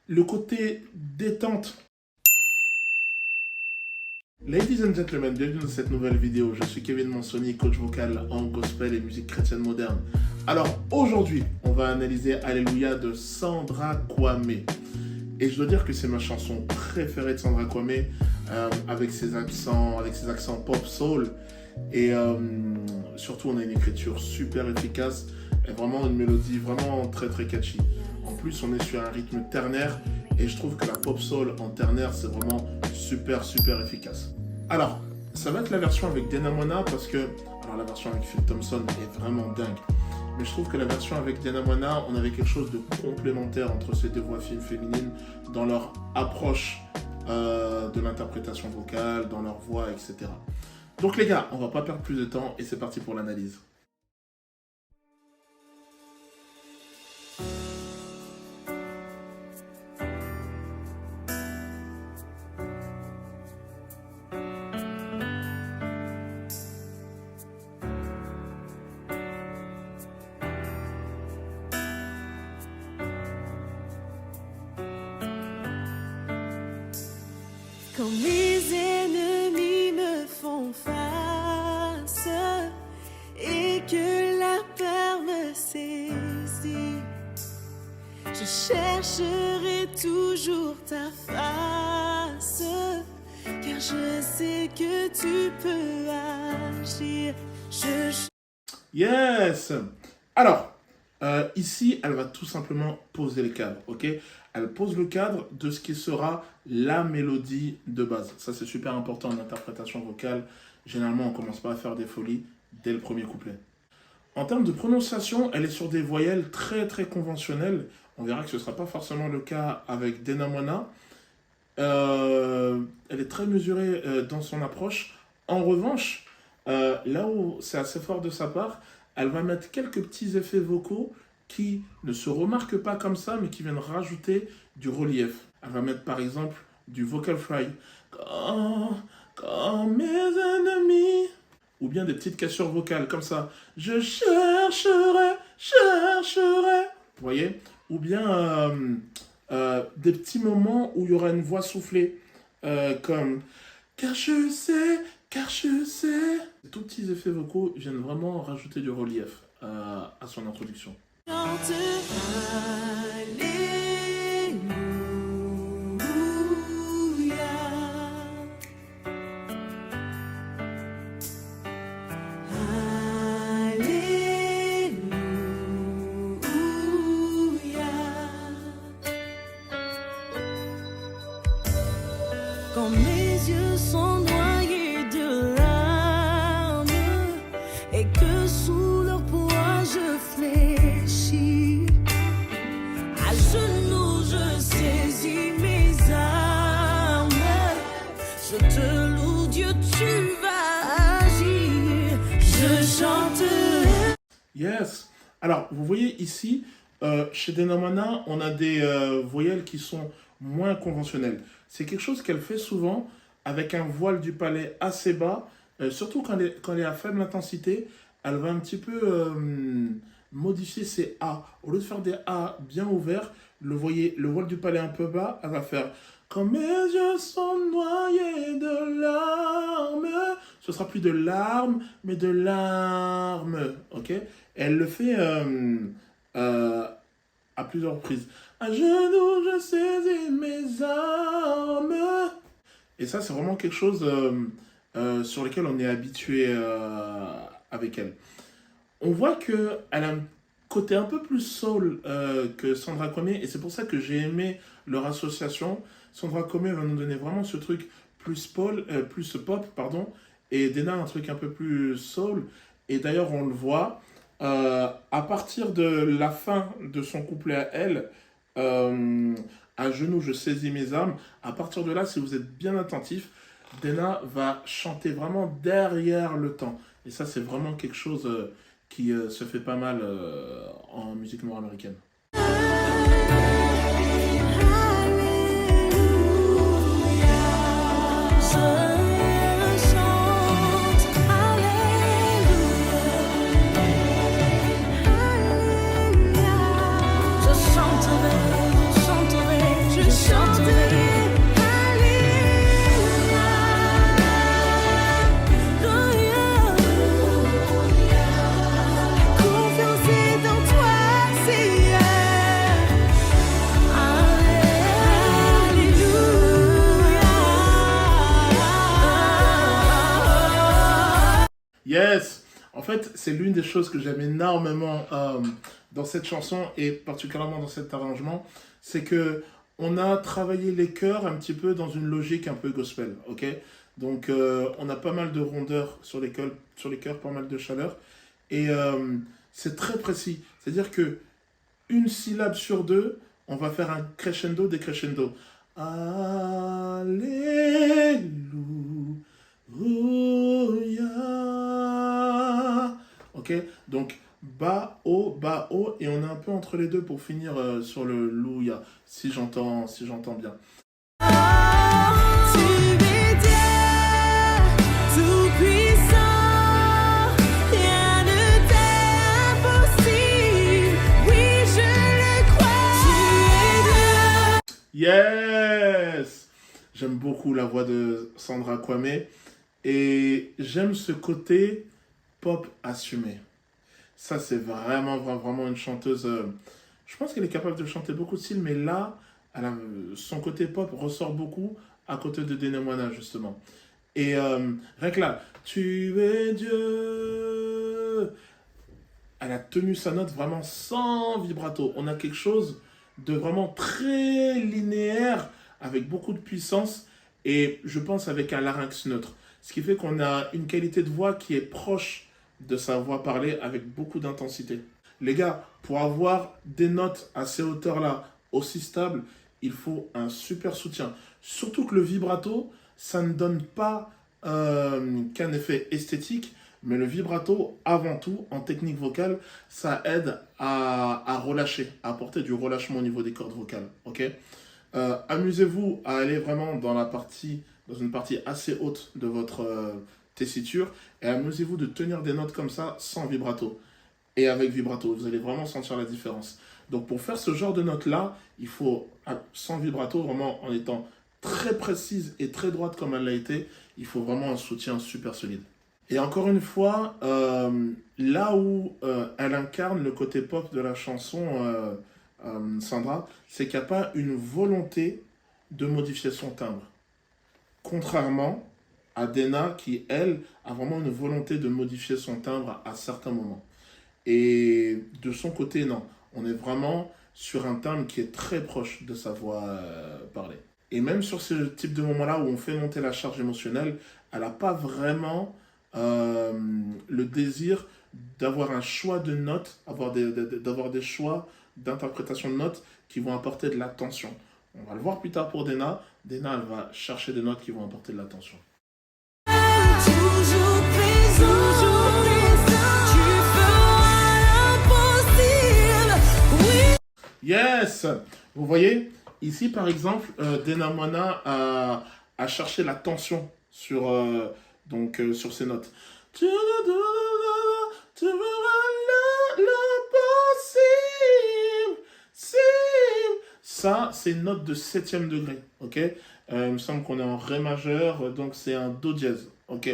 le côté détente. Ladies and gentlemen, bienvenue dans cette nouvelle vidéo. Je suis Kevin Monsoni, coach vocal en gospel et musique chrétienne moderne. Alors aujourd'hui, on va analyser Alléluia de Sandra Kwame. Et je dois dire que c'est ma chanson préférée de Sandra Kwame, avec ses accents pop soul. Et surtout, on a une écriture super efficace et vraiment une mélodie vraiment très très catchy. En plus, on est sur un rythme ternaire et je trouve que la pop soul en ternaire, c'est vraiment super efficace. Alors, ça va être la version avec Dana Mona parce que, alors la version avec Phil Thompson est vraiment dingue. Mais je trouve que la version avec Dana Mona, on avait quelque chose de complémentaire entre ces deux voix féminines dans leur approche de l'interprétation vocale, dans leur voix, etc. Donc les gars, on va pas perdre plus de temps et c'est parti pour l'analyse. Quand mes ennemis me font face et que la peur me saisit, je chercherai toujours ta face, car je sais que tu peux agir. Yes. Alors, ici, elle va tout simplement poser le cadre, ok? Elle pose le cadre de ce qui sera la mélodie de base. Ça, c'est super important en interprétation vocale. Généralement, on ne commence pas à faire des folies dès le premier couplet. En termes de prononciation, elle est sur des voyelles très conventionnelles. On verra que ce ne sera pas forcément le cas avec Dana Mona. Elle est très mesurée dans son approche. En revanche, là où c'est assez fort de sa part, elle va mettre quelques petits effets vocaux qui ne se remarquent pas comme ça, mais qui viennent rajouter du relief. Elle va mettre par exemple du vocal fry. Comme mes ennemis. Ou bien des petites cassures vocales comme ça. Je chercherai. Vous voyez? Ou bien des petits moments où il y aura une voix soufflée. Comme car je sais. Ces tout petits effets vocaux viennent vraiment rajouter du relief à son introduction. Chante Alléluia. Quand mes yeux sont noyés de larmes et que sous leur poids je fléchis, à genoux je saisis mes armes, je te loue Dieu, tu vas agir, je chante. Yes. Alors, vous voyez ici, chez Dana Mona, on a des voyelles qui sont moins conventionnelles. C'est quelque chose qu'elle fait souvent avec un voile du palais assez bas, surtout quand elle est à faible intensité. Elle va un petit peu modifier ses A. Au lieu de faire des A bien ouverts, le voile du palais un peu bas, elle va faire « Quand mes yeux sont noyés de larmes », ce sera plus de larmes, mais de larmes, ok? Et elle le fait à plusieurs reprises. À genoux, je saisis mes armes. Et ça, c'est vraiment quelque chose sur lequel on est habitué avec elle. On voit qu'elle a un côté un peu plus soul que Sandra Kwame, et c'est pour ça que j'ai aimé leur association. Sandra Kwame va nous donner vraiment ce truc plus pop, et Dana un truc un peu plus soul. Et d'ailleurs, on le voit, à partir de la fin de son couplet à elle, à genoux, je saisis mes armes. À partir de là, si vous êtes bien attentif, Dana va chanter vraiment derrière le temps. Et ça, c'est vraiment quelque chose qui se fait pas mal en musique nord-américaine. Je chanterai, Yes! En fait, c'est l'une des choses que j'aime énormément dans cette chanson et particulièrement dans cet arrangement, c'est que on a travaillé les chœurs un petit peu dans une logique un peu gospel, ok? Donc, on a pas mal de rondeur sur les chœurs, pas mal de chaleur. Et c'est très précis. C'est-à-dire que une syllabe sur deux, on va faire un crescendo, décrescendo. Alléluia. Ok? Donc, bas, haut, et on est un peu entre les deux pour finir sur le louia, si j'entends bien. Tu es Dieu, tout-puissant, rien ne t'est impossible. Oui, je le crois. Tu es Dieu. Yes! J'aime beaucoup la voix de Sandra Kwame et j'aime ce côté pop assumé. Ça, c'est vraiment une chanteuse. Je pense qu'elle est capable de chanter beaucoup de styles, mais là, son côté pop ressort beaucoup à côté de Denemwana, justement. Et rien que là, tu es Dieu. Elle a tenu sa note vraiment sans vibrato. On a quelque chose de vraiment très linéaire, avec beaucoup de puissance, et je pense avec un larynx neutre. Ce qui fait qu'on a une qualité de voix qui est proche de sa voix parlée avec beaucoup d'intensité. Les gars, pour avoir des notes à ces hauteurs-là aussi stables, il faut un super soutien. Surtout que le vibrato, ça ne donne pas qu'un effet esthétique, mais le vibrato, avant tout, en technique vocale, ça aide à relâcher, à apporter du relâchement au niveau des cordes vocales. Ok? Amusez-vous à aller vraiment dans une partie assez haute de votre tessiture, et amusez-vous de tenir des notes comme ça sans vibrato. Et avec vibrato, vous allez vraiment sentir la différence. Donc pour faire ce genre de notes-là, il faut, sans vibrato, vraiment en étant très précise et très droite comme elle l'a été, il faut vraiment un soutien super solide. Et encore une fois, là où elle incarne le côté pop de la chanson, Sandra, c'est qu'il n'y a pas une volonté de modifier son timbre. Contrairement à Dena qui, elle, a vraiment une volonté de modifier son timbre à certains moments. Et de son côté, non. On est vraiment sur un timbre qui est très proche de sa voix parlée. Et même sur ce type de moment-là où on fait monter la charge émotionnelle, elle n'a pas vraiment le désir d'avoir un choix de notes, d'avoir des choix d'interprétation de notes qui vont apporter de la tension. On va le voir plus tard pour Dena. Dena, elle va chercher des notes qui vont apporter de la tension. Toujours présent, tu feras l'impossible. Oui. Yes! Vous voyez, ici par exemple, Denemwana a cherché la tension sur ces notes. Tu feras l'impossible. Ça, c'est une note de 7e degré, ok? Il me semble qu'on est en Ré majeur, donc c'est un Do dièse, ok?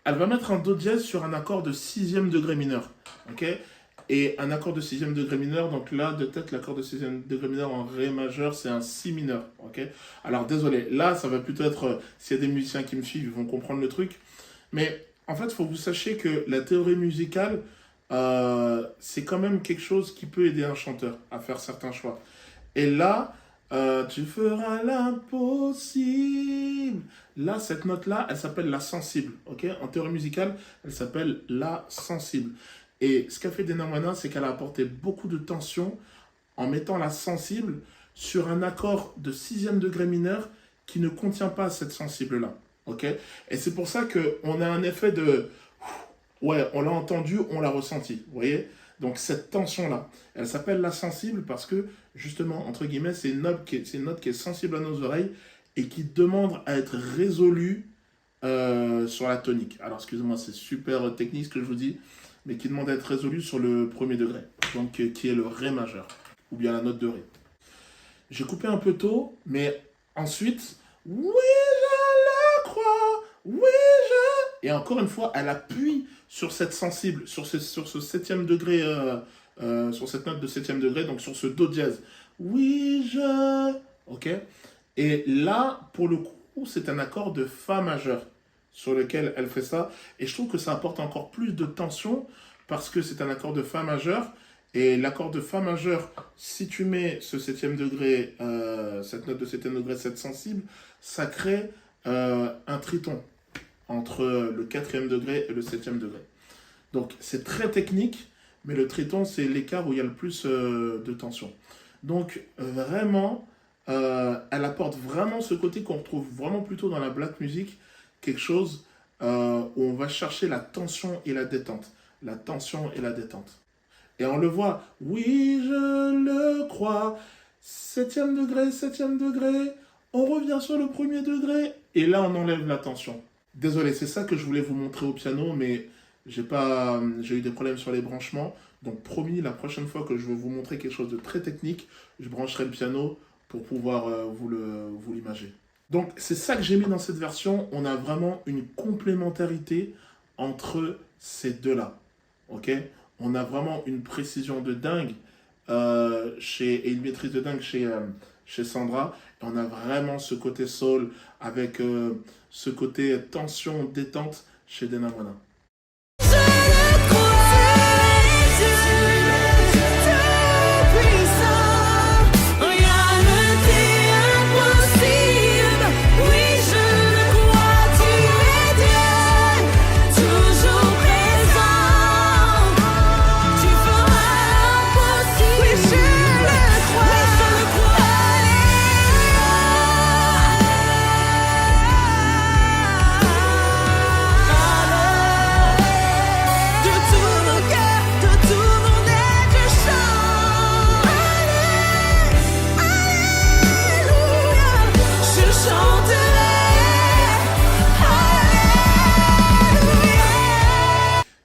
Elle va mettre un Do dièse sur un accord de 6e degré mineur, ok? Et un accord de 6e degré mineur, donc là, de tête, l'accord de 6e degré mineur en Ré majeur, c'est un Si mineur, ok? Alors, désolé, là, ça va plutôt être, s'il y a des musiciens qui me suivent, ils vont comprendre le truc. Mais, en fait, il faut que vous sachiez que la théorie musicale, c'est quand même quelque chose qui peut aider un chanteur à faire certains choix. Et là, tu feras l'impossible. Là, cette note-là, elle s'appelle la sensible, ok? En théorie musicale, elle s'appelle la sensible. Et ce qu'a fait Denemwana, c'est qu'elle a apporté beaucoup de tension en mettant la sensible sur un accord de 6e degré mineur qui ne contient pas cette sensible-là. Okay? Et c'est pour ça qu'on a un effet de... Ouais, on l'a entendu, on l'a ressenti. Vous voyez? Donc cette tension-là, elle s'appelle la sensible parce que, justement, entre guillemets, c'est une note qui est sensible à nos oreilles et qui demande à être résolue sur la tonique. Alors, excusez-moi, c'est super technique ce que je vous dis, mais qui demande à être résolu sur le 1er degré, donc qui est le Ré majeur, ou bien la note de Ré. J'ai coupé un peu tôt, mais ensuite, oui, je le crois, oui, je... Et encore une fois, elle appuie sur cette sensible, sur ce 7e degré, sur cette note de 7e degré, donc sur ce Do dièse. Oui, je... Ok? Et là, pour le coup, c'est un accord de Fa majeur. sur lequel elle fait ça. Et je trouve que ça apporte encore plus de tension parce que c'est un accord de Fa majeur. Et l'accord de Fa majeur, si tu mets ce septième degré, cette note de septième degré, cette sensible, ça crée un triton entre le quatrième degré et le septième degré. Donc c'est très technique, mais le triton, c'est l'écart où il y a le plus de tension. Donc vraiment, elle apporte vraiment ce côté qu'on retrouve vraiment plutôt dans la black music, quelque chose où on va chercher la tension et la détente. La tension et la détente. Et on le voit, oui, je le crois, septième degré, on revient sur le premier degré, et là on enlève la tension. Désolé, c'est ça que je voulais vous montrer au piano, mais j'ai eu des problèmes sur les branchements, donc promis, la prochaine fois que je vais vous montrer quelque chose de très technique, je brancherai le piano pour pouvoir vous l'imager. Donc c'est ça que j'ai mis dans cette version, on a vraiment une complémentarité entre ces deux-là, ok ? On a vraiment une précision de dingue et une maîtrise de dingue chez Sandra. Et on a vraiment ce côté soul avec ce côté tension, détente chez Dena Moana.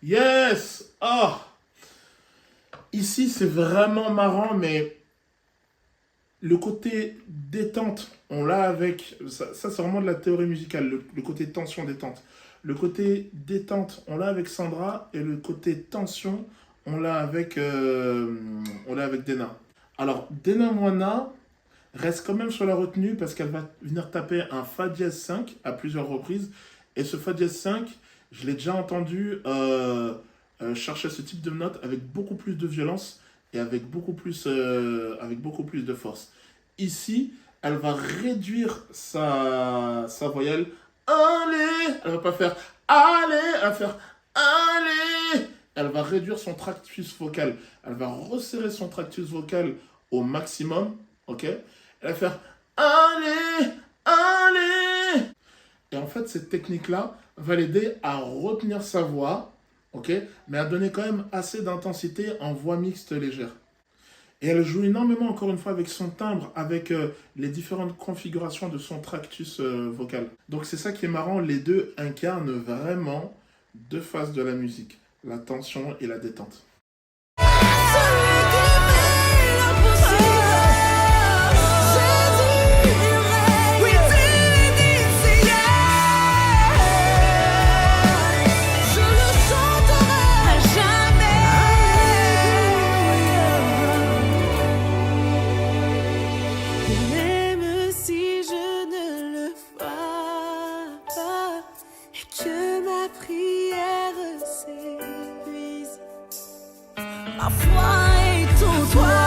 Yes! Oh! Ici, c'est vraiment marrant, mais le côté détente, on l'a avec... Ça c'est vraiment de la théorie musicale, le côté tension-détente. Le côté détente, on l'a avec Sandra, et le côté tension, on l'a avec Dena. Alors, Dena Moana reste quand même sur la retenue parce qu'elle va venir taper un Fa dièse 5 à plusieurs reprises. Et ce Fa dièse 5, je l'ai déjà entendu chercher ce type de note avec beaucoup plus de violence et avec beaucoup plus de force. Ici, elle va réduire sa voyelle. Allez! Elle va pas faire allez, elle va faire allez! Elle va réduire son tractus vocal. Elle va resserrer son tractus vocal au maximum. Ok? Elle va faire allez, allez! Et en fait, cette technique-là va l'aider à retenir sa voix, ok, mais à donner quand même assez d'intensité en voix mixte légère. Et elle joue énormément, encore une fois, avec son timbre, avec les différentes configurations de son tractus vocal. Donc c'est ça qui est marrant, les deux incarnent vraiment deux faces de la musique, la tension et la détente. Ma foi est en toi,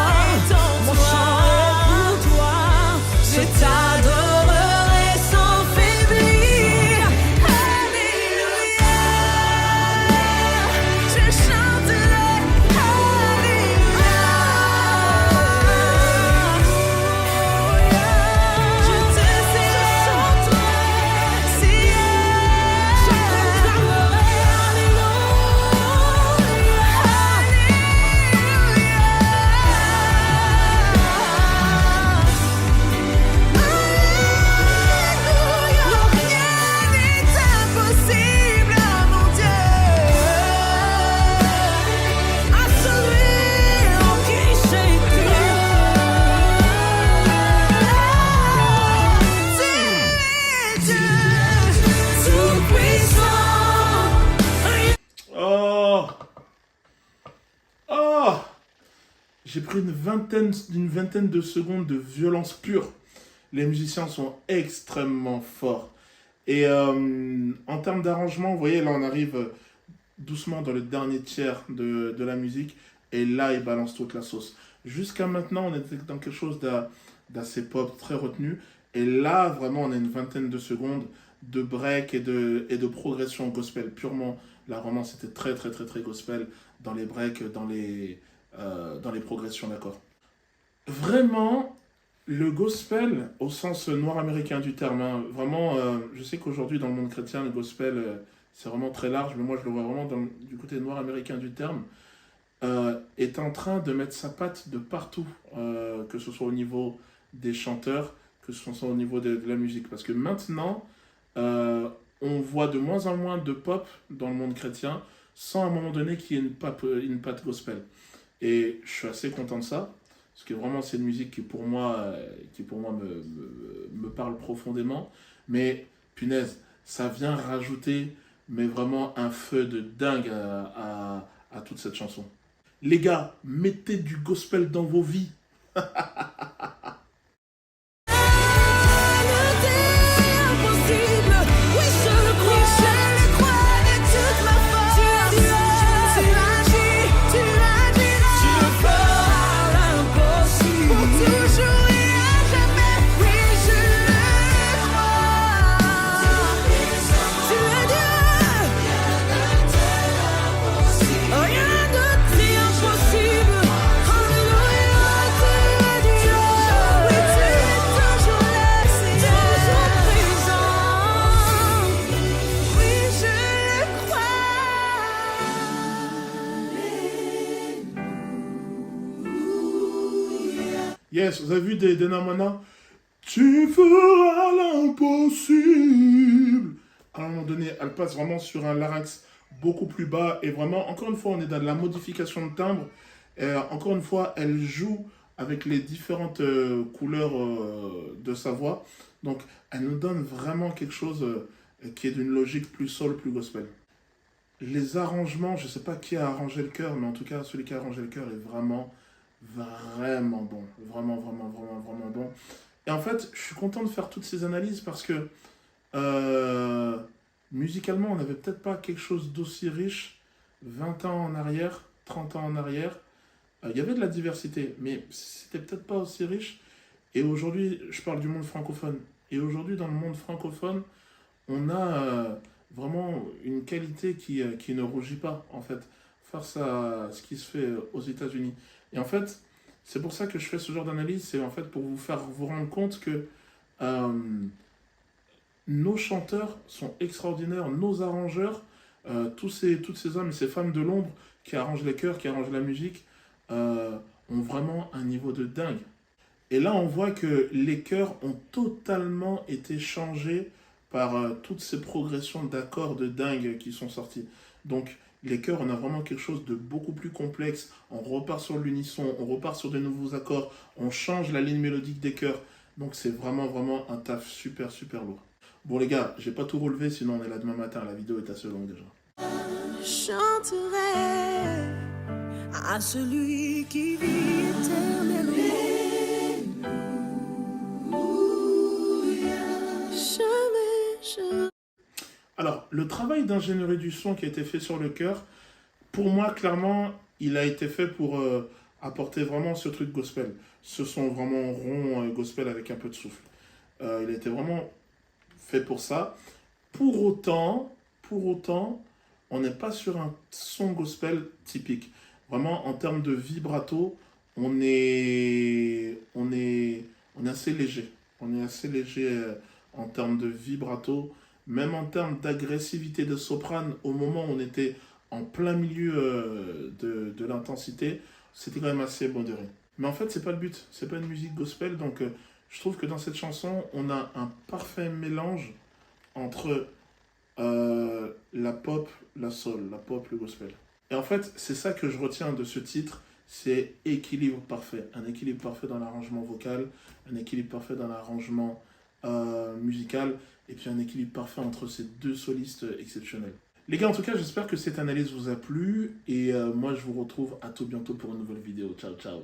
mon chant est pour toi, je t'adorerai sans faiblir. Alléluia, je chanterai, Alléluia, je te chanterai, je proclamerai, J'ai pris une vingtaine de secondes de violence pure. Les musiciens sont extrêmement forts. Et en termes d'arrangement, vous voyez, là on arrive doucement dans le dernier tiers de la musique. Et là, il balance toute la sauce. Jusqu'à maintenant, on était dans quelque chose d'assez pop, très retenu. Et là, vraiment, on a une vingtaine de secondes de break et de progression gospel. Purement, la romance était très, très, très, très gospel dans les breaks, dans les progressions d'accords. Vraiment, le gospel, au sens noir américain du terme, hein, vraiment, je sais qu'aujourd'hui, dans le monde chrétien, le gospel, c'est vraiment très large, mais moi, je le vois vraiment du côté noir américain du terme, est en train de mettre sa patte de partout, que ce soit au niveau des chanteurs, que ce soit au niveau de la musique. Parce que maintenant, on voit de moins en moins de pop dans le monde chrétien, sans à un moment donné qu'il y ait une patte gospel. Et je suis assez content de ça, parce que vraiment c'est une musique qui pour moi me parle profondément. Mais punaise, ça vient rajouter mais vraiment un feu de dingue à toute cette chanson. Les gars, mettez du gospel dans vos vies. Yes, vous avez vu des Namana? Tu feras l'impossible. À un moment donné, elle passe vraiment sur un larynx beaucoup plus bas. Et vraiment, encore une fois, on est dans la modification de timbre. Encore une fois, elle joue avec les différentes couleurs de sa voix. Donc, elle nous donne vraiment quelque chose qui est d'une logique plus soul, plus gospel. Les arrangements, je ne sais pas qui a arrangé le chœur, mais en tout cas, celui qui a arrangé le chœur est vraiment bon. Vraiment bon. Et en fait, je suis content de faire toutes ces analyses parce que musicalement, on n'avait peut-être pas quelque chose d'aussi riche 20 ans en arrière, 30 ans en arrière. Il y avait de la diversité, mais c'était peut-être pas aussi riche. Et aujourd'hui, je parle du monde francophone. Et aujourd'hui, dans le monde francophone, on a vraiment une qualité qui ne rougit pas, en fait, face à ce qui se fait aux États-Unis. Et en fait, c'est pour ça que je fais ce genre d'analyse, c'est en fait pour vous faire vous rendre compte que nos chanteurs sont extraordinaires, nos arrangeurs, toutes ces hommes et ces femmes de l'ombre qui arrangent les chœurs, qui arrangent la musique, ont vraiment un niveau de dingue. Et là, on voit que les chœurs ont totalement été changés par toutes ces progressions d'accords de dingue qui sont sorties. Donc, les chœurs, on a vraiment quelque chose de beaucoup plus complexe. On repart sur l'unisson, on repart sur de nouveaux accords, on change la ligne mélodique des chœurs. Donc, c'est vraiment un taf super lourd. Bon, les gars, j'ai pas tout relevé, sinon on est là demain matin. La vidéo est assez longue déjà. Chanterai à celui qui vit éternellement. Alors, le travail d'ingénierie du son qui a été fait sur le chœur, pour moi, clairement, il a été fait pour apporter vraiment ce truc gospel. Ce son vraiment rond gospel avec un peu de souffle. Il a été vraiment fait pour ça. Pour autant, on n'est pas sur un son gospel typique. Vraiment, en termes de vibrato, on est assez léger. On est assez léger en termes de vibrato. Même en termes d'agressivité de soprane, au moment où on était en plein milieu de l'intensité, c'était quand même assez modéré. Mais en fait, c'est pas le but. C'est pas une musique gospel. Donc, je trouve que dans cette chanson, on a un parfait mélange entre la pop, la soul, la pop, le gospel. Et en fait, c'est ça que je retiens de ce titre, c'est équilibre parfait. Un équilibre parfait dans l'arrangement vocal, un équilibre parfait dans l'arrangement musical, et puis un équilibre parfait entre ces deux solistes exceptionnels. Les gars, en tout cas, j'espère que cette analyse vous a plu, et moi, je vous retrouve à tout bientôt pour une nouvelle vidéo. Ciao, ciao.